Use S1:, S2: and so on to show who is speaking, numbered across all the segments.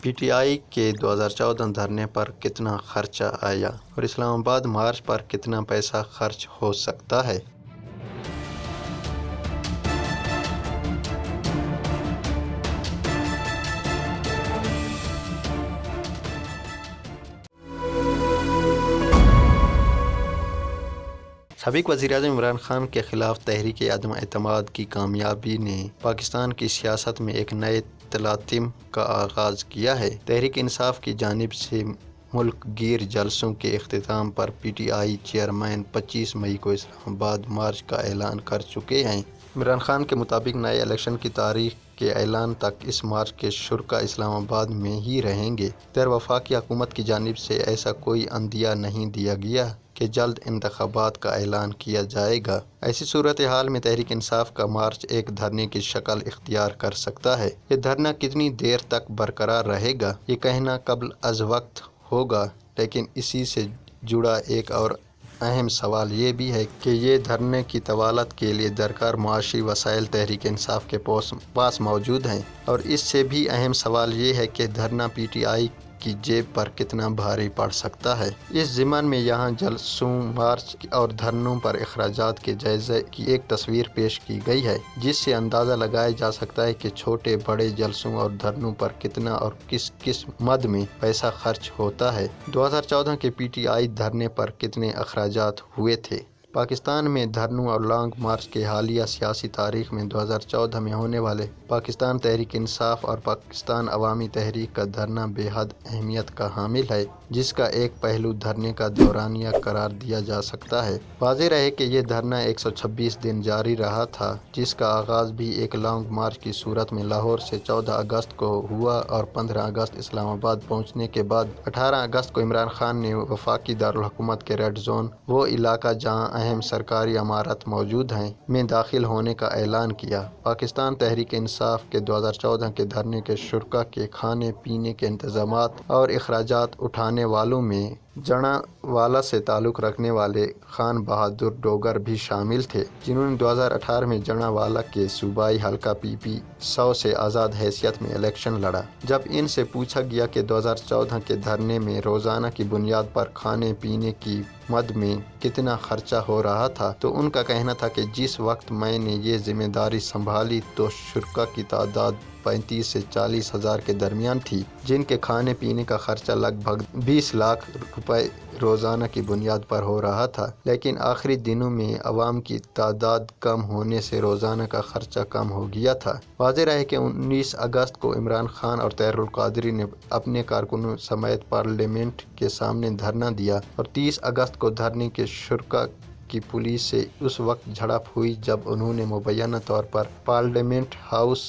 S1: پی T آئی کے 2014 دھرنے پر کتنا خرچہ آیا اور اسلام آباد مارچ پر کتنا پیسہ خرچ ہو سکتا ہے؟ سابق وزیراعظم عمران خان کے خلاف تحریک عدم اعتماد کی کامیابی نے پاکستان کی سیاست میں ایک نئے تلاطم کا آغاز کیا ہے۔ تحریک انصاف کی جانب سے ملک گیر جلسوں کے اختتام پر پی ٹی آئی چیئرمین 25 مئی کو اسلام آباد مارچ کا اعلان کر چکے ہیں۔ عمران خان کے مطابق نئے الیکشن کی تاریخ کے اعلان تک اس مارچ کے شرکاء اسلام آباد میں ہی رہیں گے۔ ادھر وفاقی حکومت کی جانب سے ایسا کوئی عندیہ نہیں دیا گیا کہ جلد انتخابات کا اعلان کیا جائے گا۔ ایسی صورتحال میں تحریک انصاف کا مارچ ایک دھرنے کی شکل اختیار کر سکتا ہے۔ یہ دھرنا کتنی دیر تک برقرار رہے گا، یہ کہنا قبل از وقت ہوگا، لیکن اسی سے جڑا ایک اور اہم سوال یہ بھی ہے کہ یہ دھرنے کی طوالت کے لیے درکار معاشی وسائل تحریک انصاف کے پاس موجود ہیں، اور اس سے بھی اہم سوال یہ ہے کہ دھرنا پی ٹی آئی کی جیب پر کتنا بھاری پڑ سکتا ہے۔ اس ضمن میں یہاں جلسوں، مارچ اور دھرنوں پر اخراجات کے جائزے کی ایک تصویر پیش کی گئی ہے، جس سے اندازہ لگایا جا سکتا ہے کہ چھوٹے بڑے جلسوں اور دھرنوں پر کتنا اور کس مد میں پیسہ خرچ ہوتا ہے۔ 2014 کے پی ٹی آئی دھرنے پر کتنے اخراجات ہوئے تھے؟ پاکستان میں دھرنوں اور لانگ مارچ کے حالیہ سیاسی تاریخ میں 2014 میں ہونے والے پاکستان تحریک انصاف اور پاکستان عوامی تحریک کا دھرنا بے حد اہمیت کا حامل ہے، جس کا ایک پہلو دھرنے کا دورانیہ قرار دیا جا سکتا ہے۔ واضح رہے کہ یہ دھرنا 126 دن جاری رہا تھا، جس کا آغاز بھی ایک لانگ مارچ کی صورت میں لاہور سے 14 اگست کو ہوا اور 15 اگست اسلام آباد پہنچنے کے بعد 18 اگست کو عمران خان نے وفاقی دارالحکومت کے ریڈ زون، وہ علاقہ جہاں اہم سرکاری عمارات موجود ہیں، میں داخل ہونے کا اعلان کیا۔ پاکستان تحریک انصاف کے 2014 کے دھرنے کے شرکاء کے کھانے پینے کے انتظامات اور اخراجات اٹھانے والوں میں جڑاں سے تعلق رکھنے والے خان بہادر ڈوگر بھی شامل تھے، جنہوں نے 2018 میں جڑاں کے صوبائی حلقہ پی پی 100 سے آزاد حیثیت میں الیکشن لڑا۔ جب ان سے پوچھا گیا کہ 2014 کے دھرنے میں روزانہ کی بنیاد پر کھانے پینے کی مد میں کتنا خرچہ ہو رہا تھا، تو ان کا کہنا تھا کہ جس وقت میں نے یہ ذمہ داری سنبھالی تو شرکاء کی تعداد 35 سے 40 ہزار کے درمیان تھی، جن کے کھانے پینے کا خرچہ لگ بھگ 20 لاکھ روپے روزانہ کی بنیاد پر ہو رہا تھا، لیکن آخری دنوں میں عوام کی تعداد کم ہونے سے روزانہ کا خرچہ کم ہو گیا تھا۔ واضح رہے کہ 19 اگست کو عمران خان اور طاہر القادری نے اپنے کارکنوں سمیت پارلیمنٹ کے سامنے دھرنا دیا، اور 30 اگست کو دھرنے کے شرکاء کی پولیس سے اس وقت جھڑپ ہوئی جب انہوں نے مبینہ طور پر پارلیمنٹ ہاؤس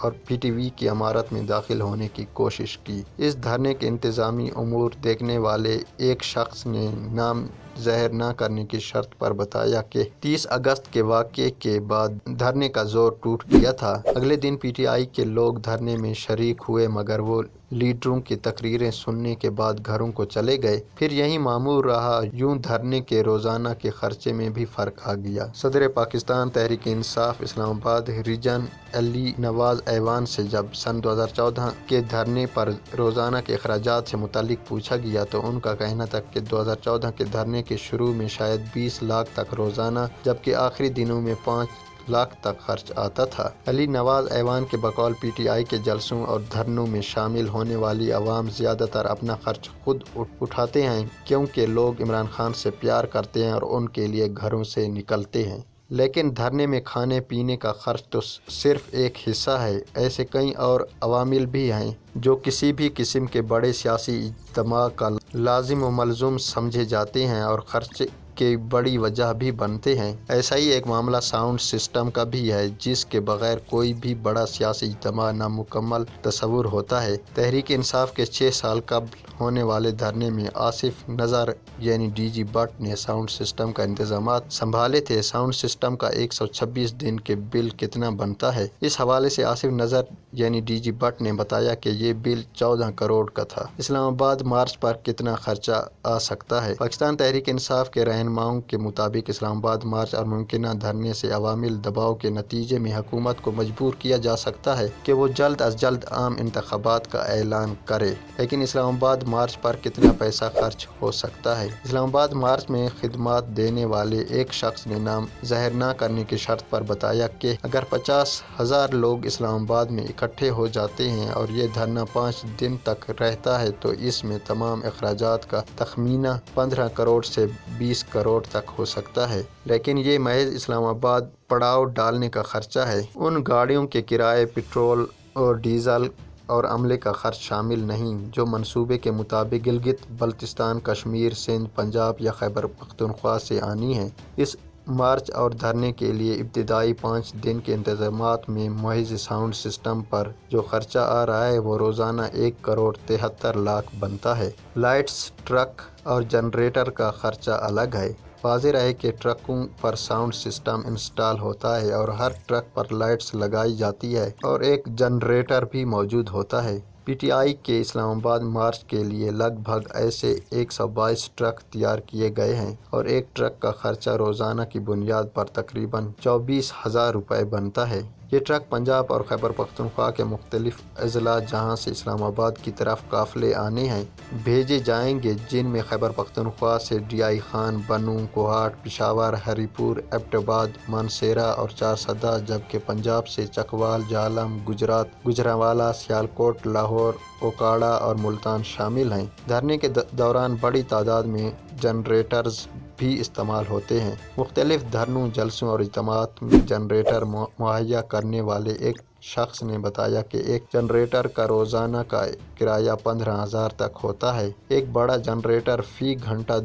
S1: اور پی ٹی وی کی عمارت میں داخل ہونے کی کوشش کی۔ اس دھرنے کے انتظامی امور دیکھنے والے ایک شخص نے نام ظاہر نہ کرنے کی شرط پر بتایا کہ 30 اگست کے واقعے کے بعد دھرنے کا زور ٹوٹ گیا تھا۔ اگلے دن پی ٹی آئی کے لوگ دھرنے میں شریک ہوئے، مگر وہ لیڈروں کی تقریریں سننے کے بعد گھروں کو چلے گئے۔ پھر یہی معمول رہا، یوں دھرنے کے روزانہ کے خرچے میں بھی فرق آ گیا۔ صدر پاکستان تحریک انصاف اسلام آباد ریجن علی نواز ایوان سے جب سن 2014 کے دھرنے پر روزانہ کے اخراجات سے متعلق پوچھا گیا تو ان کا کہنا تھا کہ 2014 کے دھرنے کے شروع میں شاید 20 لاکھ تک روزانہ، جبکہ آخری دنوں میں 5 لاکھ تک خرچ آتا تھا۔ علی نواز ایوان کے بقول پی ٹی آئی کے جلسوں اور دھرنوں میں شامل ہونے والی عوام زیادہ تر اپنا خرچ خود اٹھاتے ہیں، کیونکہ لوگ عمران خان سے پیار کرتے ہیں اور ان کے لیے گھروں سے نکلتے ہیں۔ لیکن دھرنے میں کھانے پینے کا خرچ تو صرف ایک حصہ ہے، ایسے کئی اور عوامل بھی ہیں جو کسی بھی قسم کے بڑے سیاسی اجتماع کا لازم و ملزوم سمجھے جاتے ہیں اور خرچ کی بڑی وجہ بھی بنتے ہیں۔ ایسا ہی ایک معاملہ ساؤنڈ سسٹم کا بھی ہے، جس کے بغیر کوئی بھی بڑا سیاسی اجتماع نامکمل تصور ہوتا ہے۔ تحریک انصاف کے 6 سال قبل ہونے والے دھرنے میں آصف نذر یعنی ڈی جی بٹ نے ساؤنڈ سسٹم کا انتظامات سنبھالے تھے۔ ساؤنڈ سسٹم کا 126 دن کے بل کتنا بنتا ہے؟ اس حوالے سے آصف نذر یعنی ڈی جی بٹ نے بتایا کہ یہ بل 14 کروڑ کا تھا۔ اسلام آباد مارچ پر کتنا خرچہ آ سکتا ہے؟ پاکستان تحریک انصاف کے رہنماؤں کے مطابق اسلام آباد مارچ اور ممکنہ دھرنے سے عوامی دباؤ کے نتیجے میں حکومت کو مجبور کیا جا سکتا ہے کہ وہ جلد از جلد عام انتخابات کا اعلان کرے، لیکن اسلام آباد مارچ پر کتنا پیسہ خرچ ہو سکتا ہے؟ اسلام آباد مارچ میں خدمات دینے والے ایک شخص نے نام ظاہر نہ کرنے کی شرط پر بتایا کہ اگر 50,000 لوگ اسلام آباد میں اکٹھے ہو جاتے ہیں اور یہ دھرنا 5 دن تک رہتا ہے تو اس میں تمام اخراجات کا تخمینہ 15 کروڑ سے 20 کروڑ تک ہو سکتا ہے، لیکن یہ محض اسلام آباد پڑاؤ ڈالنے کا خرچہ ہے۔ ان گاڑیوں کے کرائے، پٹرول اور ڈیزل اور عملے کا خرچ شامل نہیں جو منصوبے کے مطابق گلگت بلتستان، کشمیر، سندھ، پنجاب یا خیبر پختونخوا سے آنی ہے۔ اس مارچ اور دھرنے کے لیے ابتدائی 5 دن کے انتظامات میں محض ساؤنڈ سسٹم پر جو خرچہ آ رہا ہے وہ روزانہ 1 کروڑ 73 لاکھ بنتا ہے۔ لائٹس، ٹرک اور جنریٹر کا خرچہ الگ ہے۔ واضح رہے کہ ٹرکوں پر ساؤنڈ سسٹم انسٹال ہوتا ہے اور ہر ٹرک پر لائٹس لگائی جاتی ہے اور ایک جنریٹر بھی موجود ہوتا ہے۔ پی ٹی آئی کے اسلام آباد مارچ کے لیے لگ بھگ ایسے 122 ٹرک تیار کیے گئے ہیں اور ایک ٹرک کا خرچہ روزانہ کی بنیاد پر تقریباً 24,000 روپے بنتا ہے۔ یہ ٹرک پنجاب اور خیبر پختونخوا کے مختلف اضلاع جہاں سے اسلام آباد کی طرف قافلے آنے ہیں بھیجے جائیں گے، جن میں خیبر پختونخوا سے ڈی آئی خان، بنوں، کوہاٹ، پشاور، ہری پور، ایبٹ آباد، مانسہرہ اور چارسدہ، جبکہ پنجاب سے چکوال، جہلم، گوجرانوالہ، سیالکوٹ، لاہور، اوکاڑہ اور ملتان شامل ہیں۔ دھرنے کے دوران بڑی تعداد میں جنریٹرز بھی استعمال ہوتے ہیں۔ مختلف دھرنوں، جلسوں اور اجتماعات میں جنریٹر مہیا کرنے والے ایک شخص نے بتایا کہ ایک جنریٹر کا روزانہ کا کرایہ 15,000 تک ہوتا ہے۔ ایک بڑا جنریٹر فی گھنٹہ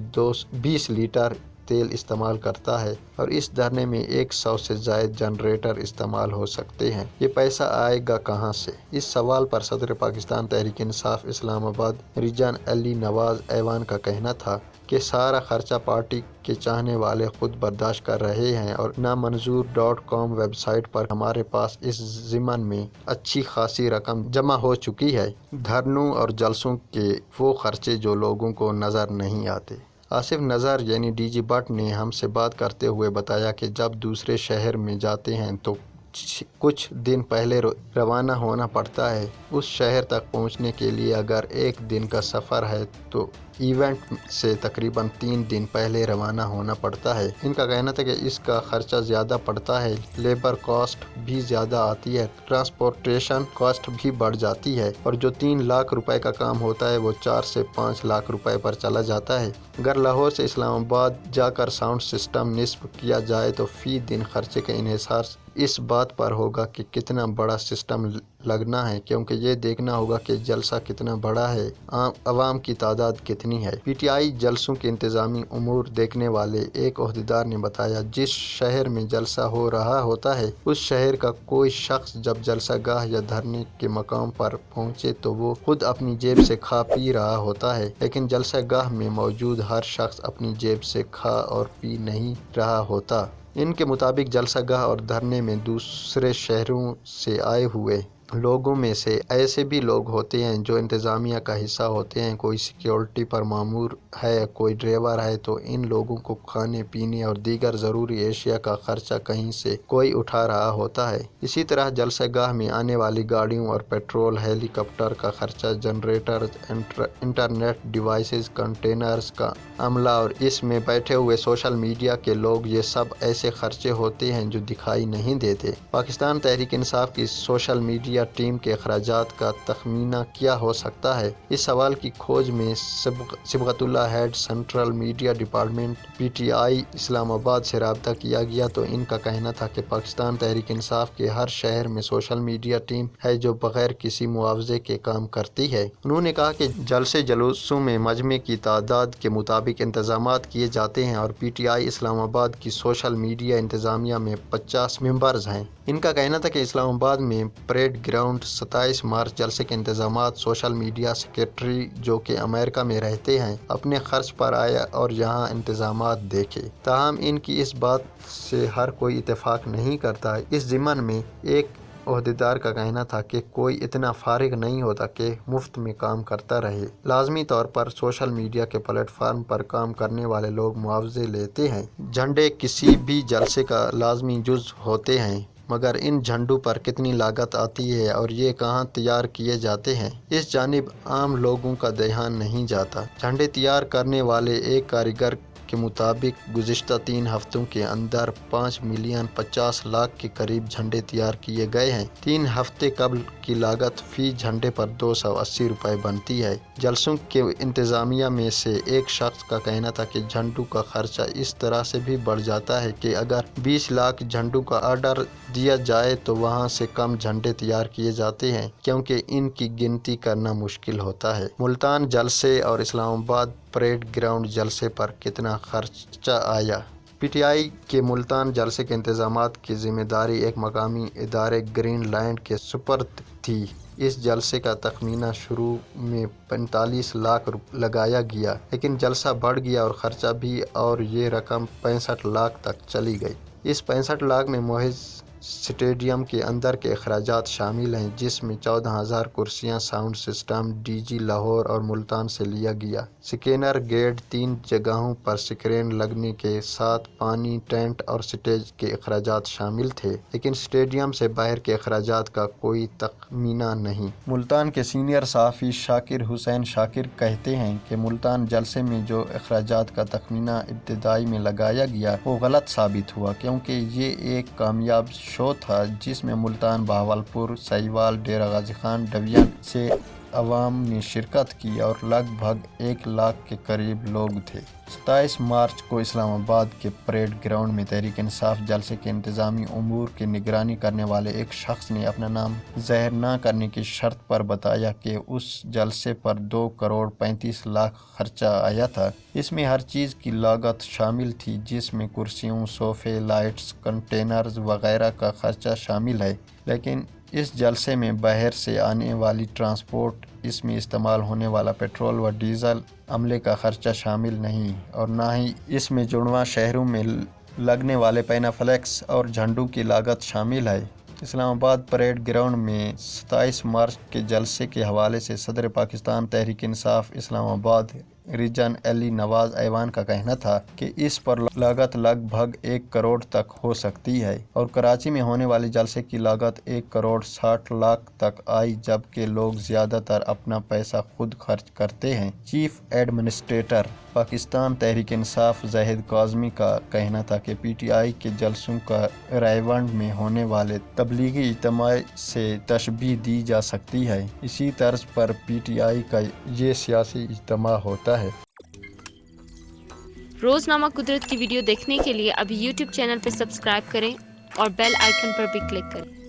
S1: 20 لیٹر تیل استعمال کرتا ہے اور اس دھرنے میں 100 سے زائد جنریٹر استعمال ہو سکتے ہیں۔ یہ پیسہ آئے گا کہاں سے؟ اس سوال پر صدر پاکستان تحریک انصاف اسلام آباد ریجن علی نواز ایوان کا کہنا تھا کہ سارا خرچہ پارٹی کے چاہنے والے خود برداشت کر رہے ہیں اور نامنظور.com ویب سائٹ پر ہمارے پاس اس ضمن میں اچھی خاصی رقم جمع ہو چکی ہے۔ دھرنوں اور جلسوں کے وہ خرچے جو لوگوں کو نظر نہیں آتے۔ آصف نذر یعنی ڈی جی بٹ نے ہم سے بات کرتے ہوئے بتایا کہ جب دوسرے شہر میں جاتے ہیں تو کچھ دن پہلے روانہ ہونا پڑتا ہے۔ اس شہر تک پہنچنے کے لیے اگر 1 دن کا سفر ہے تو ایونٹ سے تقریباً 3 دن پہلے روانہ ہونا پڑتا ہے۔ ان کا کہنا تھا کہ اس کا خرچہ زیادہ پڑتا ہے، لیبر کاسٹ بھی زیادہ آتی ہے، ٹرانسپورٹیشن کاسٹ بھی بڑھ جاتی ہے اور جو 3 لاکھ روپے کا کام ہوتا ہے وہ 4 سے 5 لاکھ روپے پر چلا جاتا ہے۔ اگر لاہور سے اسلام آباد جا کر ساؤنڈ سسٹم نصب کیا جائے تو فی دن خرچے کا انحصار اس بات پر ہوگا کہ کتنا بڑا سسٹم لگنا ہے، کیونکہ یہ دیکھنا ہوگا کہ جلسہ کتنا بڑا ہے، عوام کی تعداد کتنی ہے۔ پی ٹی آئی جلسوں کے انتظامی امور دیکھنے والے ایک عہدیدار نے بتایا جس شہر میں جلسہ ہو رہا ہوتا ہے اس شہر کا کوئی شخص جب جلسہ گاہ یا دھرنے کے مقام پر پہنچے تو وہ خود اپنی جیب سے کھا پی رہا ہوتا ہے، لیکن جلسہ گاہ میں موجود ہر شخص اپنی جیب سے کھا اور پی نہیں رہا ہوتا۔ ان کے مطابق جلسہ گاہ اور دھرنے میں دوسرے شہروں سے آئے ہوئے لوگوں میں سے ایسے بھی لوگ ہوتے ہیں جو انتظامیہ کا حصہ ہوتے ہیں، کوئی سیکیورٹی پر مامور ہے، کوئی ڈرائیور ہے، تو ان لوگوں کو کھانے پینے اور دیگر ضروری اشیاء کا خرچہ کہیں سے کوئی اٹھا رہا ہوتا ہے۔ اسی طرح جلسہ گاہ میں آنے والی گاڑیوں اور پیٹرول، ہیلی کاپٹر کا خرچہ، جنریٹرز، انٹرنیٹ ڈیوائسز، کنٹینرز کا عملہ اور اس میں بیٹھے ہوئے سوشل میڈیا کے لوگ، یہ سب ایسے خرچے ہوتے ہیں جو دکھائی نہیں دیتے۔ پاکستان تحریک انصاف کی سوشل میڈیا ٹیم کے اخراجات کا تخمینہ کیا ہو سکتا ہے؟ اس سوال کی کھوج میں Sibghat Ullah head central media department P T I Islamabad سے رابطہ کیا گیا تو ان کا کہنا تھا کہ پاکستان تحریک انصاف کے ہر شہر میں سوشل میڈیا ٹیم ہے جو بغیر کسی معاوضے کے کام کرتی ہے۔ انہوں نے کہا کہ جلسے جلوسوں میں مجمع کی تعداد کے مطابق انتظامات کیے جاتے ہیں اور پی ٹی آئی اسلام آباد کی سوشل میڈیا انتظامیہ میں 50 ممبرز ہیں۔ ان کا کہنا تھا کہ اسلام آباد میں پریڈ گراؤنڈ 27 مارچ جلسے کے انتظامات سوشل میڈیا سیکریٹری جو کہ امریکہ میں رہتے ہیں اپنے خرچ پر آئے اور یہاں انتظامات دیکھے۔ تاہم ان کی اس بات سے ہر کوئی اتفاق نہیں کرتا۔ اس ضمن میں ایک عہدیدار کا کہنا تھا کہ کوئی اتنا فارغ نہیں ہوتا کہ مفت میں کام کرتا رہے۔ لازمی طور پر سوشل میڈیا کے پلیٹ فارم پر کام کرنے والے لوگ معاوضے لیتے ہیں۔ جھنڈے کسی بھی جلسے کا لازمی جز ہوتے ہیں، مگر ان جھنڈوں پر کتنی لاگت آتی ہے اور یہ کہاں تیار کیے جاتے ہیں، اس جانب عام لوگوں کا دھیان نہیں جاتا۔ جھنڈے تیار کرنے والے ایک کاریگر کے مطابق گزشتہ 3 ہفتوں کے اندر 5,50,00,000 کے قریب جھنڈے تیار کیے گئے ہیں۔ 3 ہفتے قبل کی لاگت فی جھنڈے پر 280 روپے بنتی ہے۔ جلسوں کے انتظامیہ میں سے ایک شخص کا کہنا تھا کہ جھنڈوں کا خرچہ اس طرح سے بھی بڑھ جاتا ہے کہ اگر 20 لاکھ جھنڈوں کا آرڈر دیا جائے تو وہاں سے کم جھنڈے تیار کیے جاتے ہیں کیونکہ ان کی گنتی کرنا مشکل ہوتا ہے۔ ملتان جلسے اور اسلام آباد پریڈ گراؤنڈ جلسے پر کتنا خرچہ آیا؟ پی ٹی آئی کے ملتان جلسے کے انتظامات کی ذمہ داری ایک مقامی ادارے گرین لینڈ کے سپرد تھی۔ اس جلسے کا تخمینہ شروع میں 45 لاکھ لگایا گیا، لیکن جلسہ بڑھ گیا اور خرچہ بھی، اور یہ رقم 65 لاکھ تک چلی گئی۔ اس 65 لاکھ میں محض اسٹیڈیم کے اندر کے اخراجات شامل ہیں، جس میں 14,000 کرسیاں، sound system, D G Lahore اور ملتان سے لیا گیا، سکینر گیٹ، 3 جگہوں پر سکرین لگنے کے ساتھ پانی، ٹینٹ اور سٹیج کے اخراجات شامل تھے، لیکن اسٹیڈیم سے باہر کے اخراجات کا کوئی تخمینہ نہیں۔ ملتان کے سینئر صحافی شاکر حسین شاکر کہتے ہیں کہ ملتان جلسے میں جو اخراجات کا تخمینہ ابتدائی میں لگایا گیا وہ غلط ثابت ہوا، کیونکہ یہ ایک کامیاب شو تھا جس میں ملتان، بہاولپور، سہیوال، ڈیرہ غازی خان ڈویژن سے عوام نے شرکت کی اور لگ بھگ 1 لاکھ کے قریب لوگ تھے۔ 27 مارچ کو اسلام آباد کے پریڈ گراؤنڈ میں تحریک انصاف جلسے کے انتظامی امور کی نگرانی کرنے والے ایک شخص نے اپنا نام ظاہر نہ کرنے کی شرط پر بتایا کہ اس جلسے پر 2,35,00,000 خرچہ آیا تھا۔ اس میں ہر چیز کی لاگت شامل تھی، جس میں کرسیوں، صوفے، لائٹس، کنٹینرز وغیرہ کا خرچہ شامل ہے، لیکن اس جلسے میں باہر سے آنے والی ٹرانسپورٹ، اس میں استعمال ہونے والا پیٹرول و ڈیزل، عملے کا خرچہ شامل نہیں، اور نہ ہی اس میں جڑواں شہروں میں لگنے والے پینا فلیکس اور جھنڈوں کی لاگت شامل ہے۔ اسلام آباد پریڈ گراؤنڈ میں 27 مارچ کے جلسے کے حوالے سے صدر پاکستان تحریک انصاف اسلام آباد ریجن علی نواز ایوان کا کہنا تھا کہ اس پر لاگت لگ بھگ 1 کروڑ تک ہو سکتی ہے، اور کراچی میں ہونے والے جلسے کی لاگت 1,60,00,000 تک آئی، جبکہ لوگ زیادہ تر اپنا پیسہ خود خرچ کرتے ہیں۔ چیف ایڈمنسٹریٹر پاکستان تحریک انصاف زاہد کاظمی کا کہنا تھا کہ پی ٹی آئی کے جلسوں کا رائیونڈ میں ہونے والے تبلیغی اجتماع سے تشبیہ دی جا سکتی ہے۔ اسی طرز پر پی ٹی آئی کا یہ سیاسی اجتماع ہوتا ہے۔
S2: روزنامہ قدرت کی ویڈیو دیکھنے کے لیے ابھی یوٹیوب چینل پر سبسکرائب کریں اور بیل آئیکن پر بھی کلک کریں۔